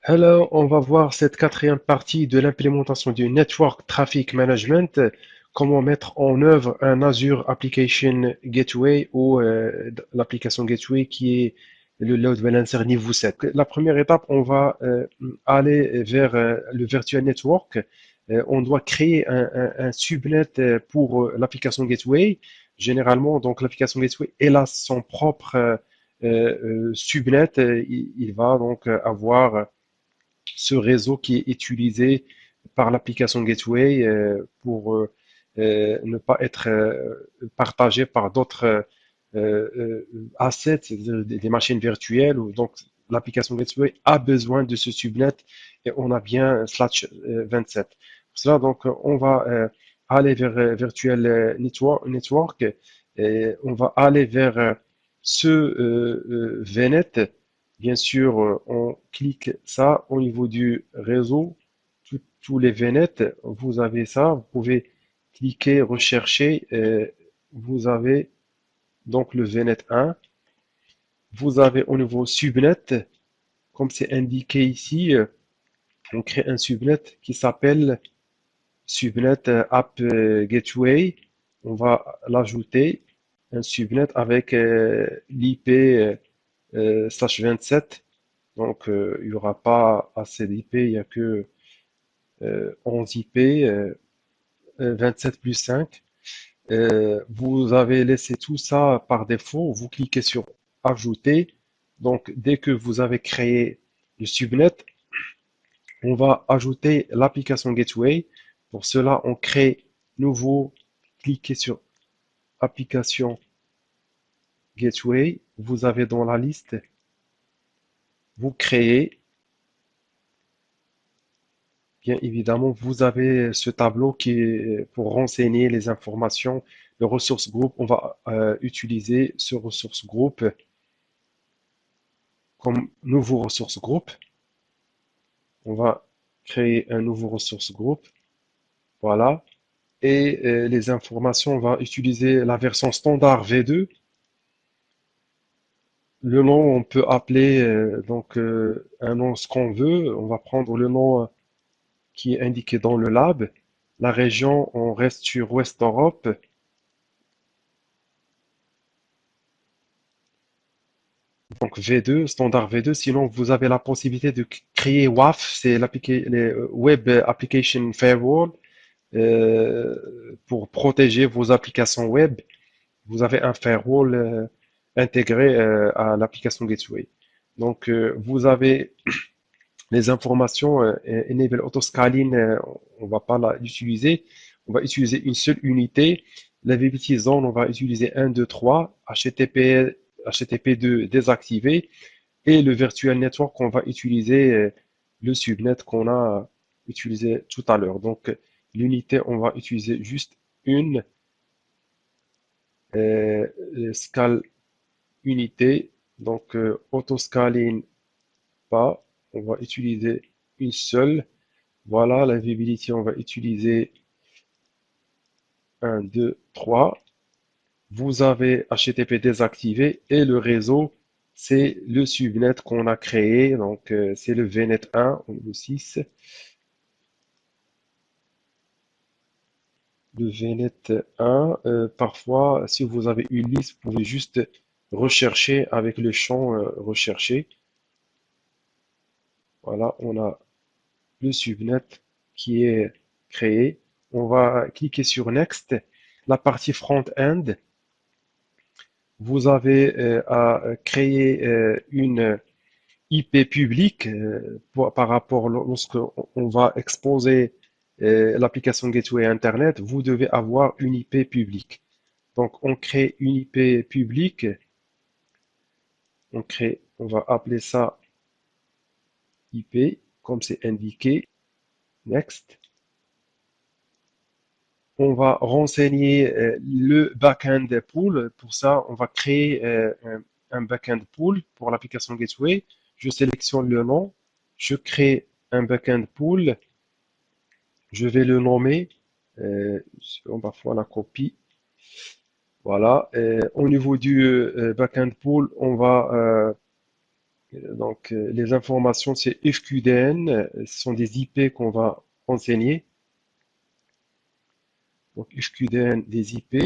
Alors, on va voir cette quatrième partie de l'implémentation du Network Traffic Management, comment mettre en œuvre un Azure Application Gateway ou l'application Gateway qui est le load balancer niveau 7. La première étape, on va aller vers le Virtual Network. On doit créer un subnet pour l'application Gateway. Généralement, donc l'application Gateway, elle a son propre subnet. Il va donc avoir ce réseau qui est utilisé par l'application Gateway pour ne pas être partagé par d'autres assets, c'est-à-dire des machines virtuelles. Donc, l'application Gateway a besoin de ce subnet et on a bien slash 27. Pour cela, donc, on va aller vers Virtual Network et on va aller vers ce VNet. Bien sûr, on clique ça au niveau du réseau, tous les VNet, vous avez ça, vous pouvez cliquer, rechercher, vous avez donc le VNet 1, vous avez au niveau subnet, comme c'est indiqué ici, on crée un subnet qui s'appelle subnet App Gateway, on va l'ajouter, un subnet avec l'IP slash 27. Donc, il n'y aura pas assez d'IP, il n'y a que 11 IP, 27 plus 5. Vous avez laissé tout ça par défaut. Vous cliquez sur Ajouter. Donc, dès que vous avez créé le subnet, on va ajouter l'application Gateway. Pour cela, on crée nouveau. Cliquez sur Application Gateway. Vous avez dans la liste, vous créez. Bien évidemment, vous avez ce tableau qui est pour renseigner les informations. Le ressource groupe, on va utiliser ce ressource groupe comme nouveau ressource groupe. On va créer un nouveau ressource groupe. Voilà. Et les informations, on va utiliser la version standard V2. Le nom, on peut appeler un nom ce qu'on veut. On va prendre le nom qui est indiqué dans le lab. La région, on reste sur Ouest Europe. Donc V2, standard V2. Sinon, vous avez la possibilité de créer WAF, c'est les Web Application Firewall, pour protéger vos applications web. Vous avez un firewall intégré à l'application Gateway. Donc, vous avez les informations Enable Autoscaling, on va pas l'utiliser. On va utiliser une seule unité. La VPT Zone, on va utiliser 1, 2, 3. HTTP2 désactivé. Et le virtual network, on va utiliser le subnet qu'on a utilisé tout à l'heure. Donc, l'unité, on va utiliser juste une scale unité. Donc, auto-scaling pas. On va utiliser une seule. Voilà, la visibility, on va utiliser 1, 2, 3. Vous avez HTTP désactivé et le réseau, c'est le subnet qu'on a créé. Donc, c'est le VNet 1 au niveau 6. Le VNet 1, parfois, si vous avez une liste, vous pouvez juste rechercher avec le champ rechercher. Voilà, on a le subnet qui est créé. On va cliquer sur Next. La partie front-end, vous avez à créer une IP publique par rapport lorsque on va exposer l'application Gateway Internet, vous devez avoir une IP publique. Donc, on crée une IP publique, on va appeler ça IP, comme c'est indiqué, next. On va renseigner le backend pool. Pour ça, on va créer un backend pool pour l'application Gateway. Je sélectionne le nom, je crée un backend pool, je vais le nommer, on va faire la copie. Voilà. Au niveau du backend pool, on va Les informations, c'est FQDN, ce sont des IP qu'on va renseigner. Donc, FQDN des IP.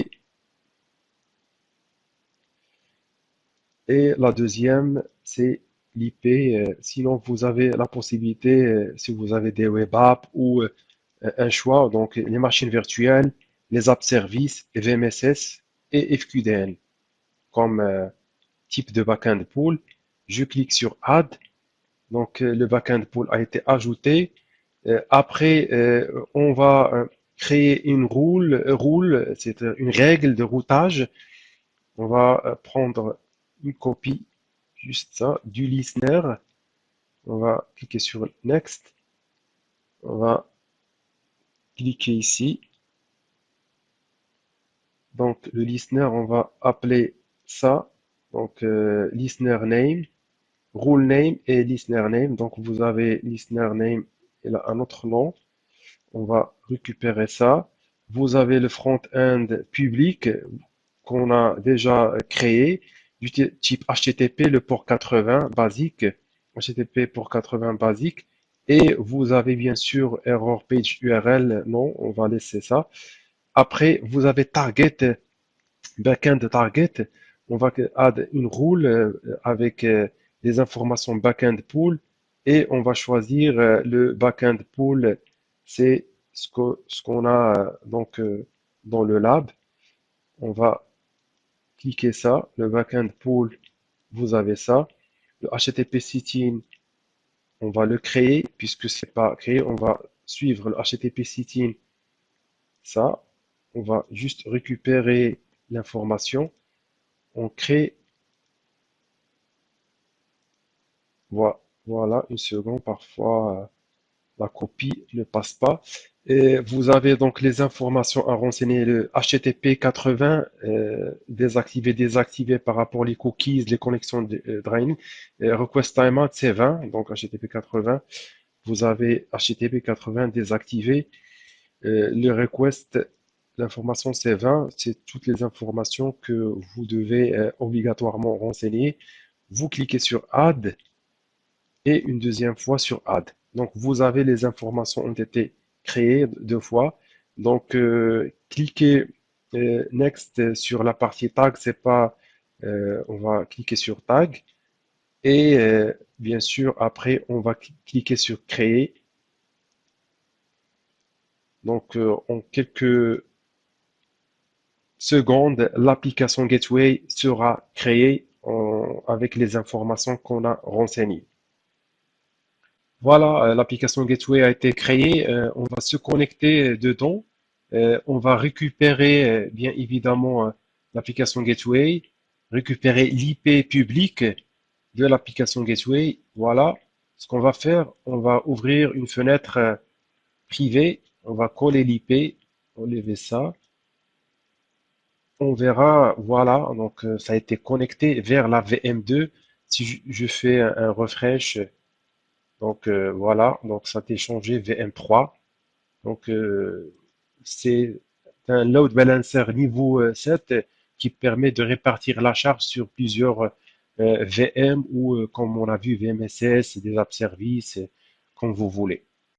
Et la deuxième, c'est l'IP. Sinon, vous avez la possibilité, si vous avez des web apps ou un choix, donc les machines virtuelles, les apps services, VMSS et FQDN comme type de backend pool. Je clique sur Add. Donc, le backend pool a été ajouté. Après, on va créer une rule, c'est une règle de routage. On va prendre une copie, juste ça, du listener. On va cliquer sur Next. On va cliquer ici. Donc, le listener, on va appeler ça. Donc, listener name, rule name et listener name. Donc, vous avez listener name et là un autre nom. On va récupérer ça. Vous avez le front-end public qu'on a déjà créé du type HTTP, le port 80 basique, HTTP port 80 basique. Et vous avez bien sûr error page URL, non, on va laisser ça. Après, vous avez target, backend target. On va add une rule avec les informations backend pool et on va choisir le backend pool. C'est ce qu'on a dans le lab. On va cliquer ça, le backend pool, vous avez ça. Le HTTP sitting, on va le créer puisque c'est pas créé. On va suivre le HTTP sitting, ça. On va juste récupérer l'information. On crée. Voilà, une seconde, parfois la copie ne passe pas. Et vous avez donc les informations à renseigner, le HTTP 80, désactivé par rapport aux cookies, les connexions draining. Request timeout, c'est 20, donc HTTP 80. Vous avez HTTP 80 désactivé. Le request, l'information c'est 20, c'est toutes les informations que vous devez obligatoirement renseigner. Vous cliquez sur Add et une deuxième fois sur Add. Donc, vous avez les informations ont été créées deux fois. Donc, cliquez Next sur la partie tag, c'est pas, on va cliquer sur Tag et bien sûr, après, on va cliquer sur Créer. Donc, en quelques secondes, l'application Gateway sera créée avec les informations qu'on a renseignées. Voilà, l'application Gateway a été créée. On va se connecter dedans. On va récupérer, bien évidemment, l'application Gateway, récupérer l'IP public de l'application Gateway. Voilà. Ce qu'on va faire, on va ouvrir une fenêtre privée. On va coller l'IP, enlever ça. On verra, voilà, donc ça a été connecté vers la VM2. Si je fais un refresh, donc voilà, donc ça a été changé VM3. Donc c'est un load balancer niveau 7 qui permet de répartir la charge sur plusieurs VM ou comme on a vu VMSS, des app services, comme vous voulez.